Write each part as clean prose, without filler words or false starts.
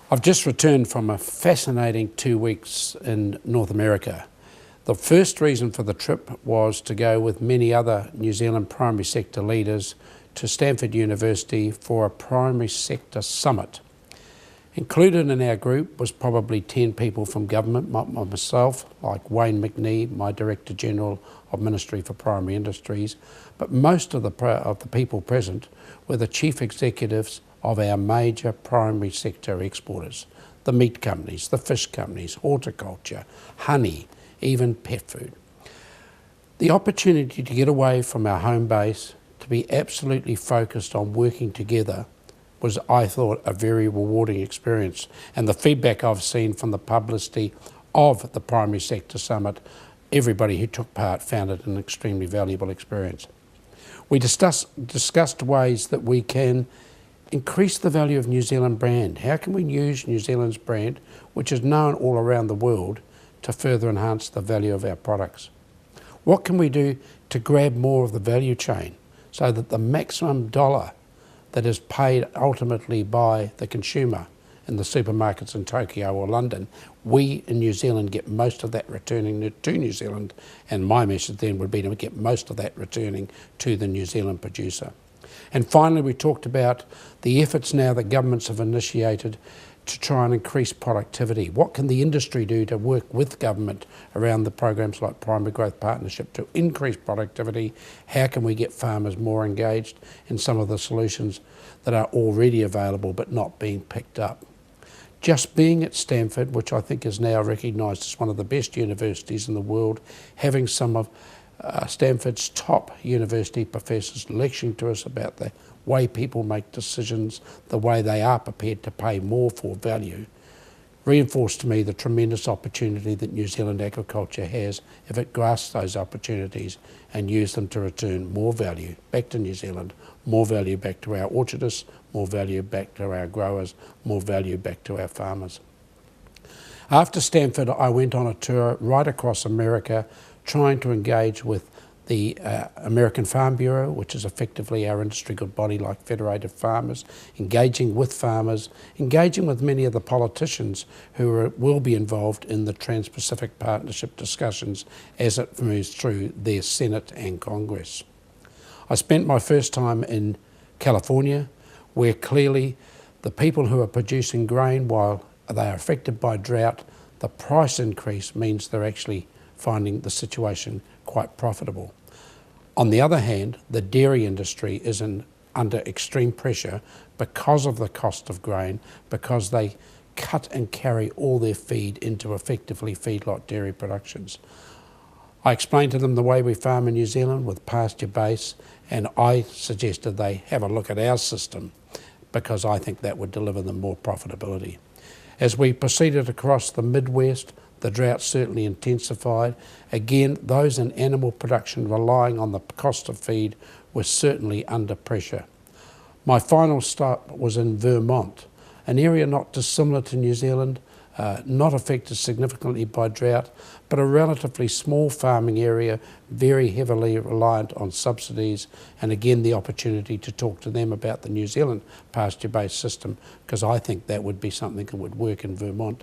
I've just returned from a fascinating 2 weeks in North America. The first reason for the trip was to go with many other New Zealand primary sector leaders to Stanford University for a primary sector summit. Included in our group was probably 10 people from government, myself, like Wayne McNee, my Director General of Ministry for Primary Industries, but most of the people present were the chief executives of our major primary sector exporters, the meat companies, the fish companies, horticulture, honey, even pet food. The opportunity to get away from our home base, to be absolutely focused on working together, was, I thought, a very rewarding experience. And the feedback I've seen from the publicity of the Primary Sector Summit, everybody who took part found it an extremely valuable experience. We discussed ways that we can increase the value of New Zealand brand. How can we use New Zealand's brand, which is known all around the world, to further enhance the value of our products? What can we do to grab more of the value chain so that the maximum dollar that is paid ultimately by the consumer in the supermarkets in Tokyo or London, we in New Zealand get most of that returning to New Zealand, and my message then would be to get most of that returning to the New Zealand producer. And finally, we talked about the efforts now that governments have initiated to try and increase productivity. What can the industry do to work with government around the programs like Primary Growth Partnership to increase productivity? How can we get farmers more engaged in some of the solutions that are already available but not being picked up? Just being at Stanford, which I think is now recognised as one of the best universities in the world, having some of Stanford's top university professors lecturing to us about the way people make decisions, the way they are prepared to pay more for value, reinforced to me the tremendous opportunity that New Zealand agriculture has if it grasps those opportunities and use them to return more value back to New Zealand, more value back to our orchardists, more value back to our growers, more value back to our farmers. After Stanford, I went on a tour right across America, trying to engage with the American Farm Bureau, which is effectively our industry good body like Federated Farmers, engaging with farmers, engaging with many of the politicians who will be involved in the Trans-Pacific Partnership discussions as it moves through their Senate and Congress. I spent my first time in California, where clearly the people who are producing grain, while they are affected by drought, the price increase means they're actually finding the situation quite profitable. On the other hand, the dairy industry is under extreme pressure because of the cost of grain, because they cut and carry all their feed into effectively feedlot dairy productions. I explained to them the way we farm in New Zealand with pasture base, and I suggested they have a look at our system because I think that would deliver them more profitability. As we proceeded across the Midwest, the drought certainly intensified. Again, those in animal production relying on the cost of feed were certainly under pressure. My final stop was in Vermont, an area not dissimilar to New Zealand, not affected significantly by drought, but a relatively small farming area, very heavily reliant on subsidies, and again the opportunity to talk to them about the New Zealand pasture-based system, because I think that would be something that would work in Vermont.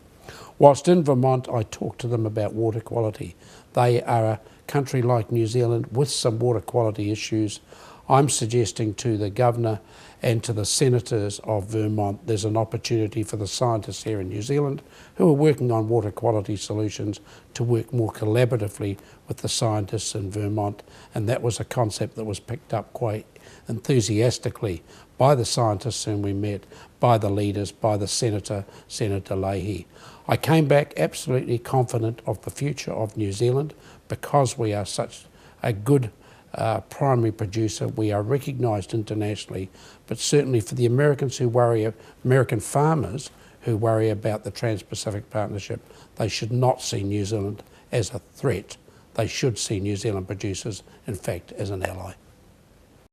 Whilst in Vermont, I talked to them about water quality. They are a country like New Zealand with some water quality issues. I'm suggesting to the Governor and to the Senators of Vermont there's an opportunity for the scientists here in New Zealand who are working on water quality solutions to work more collaboratively with the scientists in Vermont, and that was a concept that was picked up quite enthusiastically by the scientists whom we met, by the leaders, by the Senator Leahy. I came back absolutely confident of the future of New Zealand because we are such a good primary producer. We are recognised internationally, but certainly for the Americans who worry, American farmers who worry about the Trans-Pacific Partnership, they should not see New Zealand as a threat. They should see New Zealand producers, in fact, as an ally.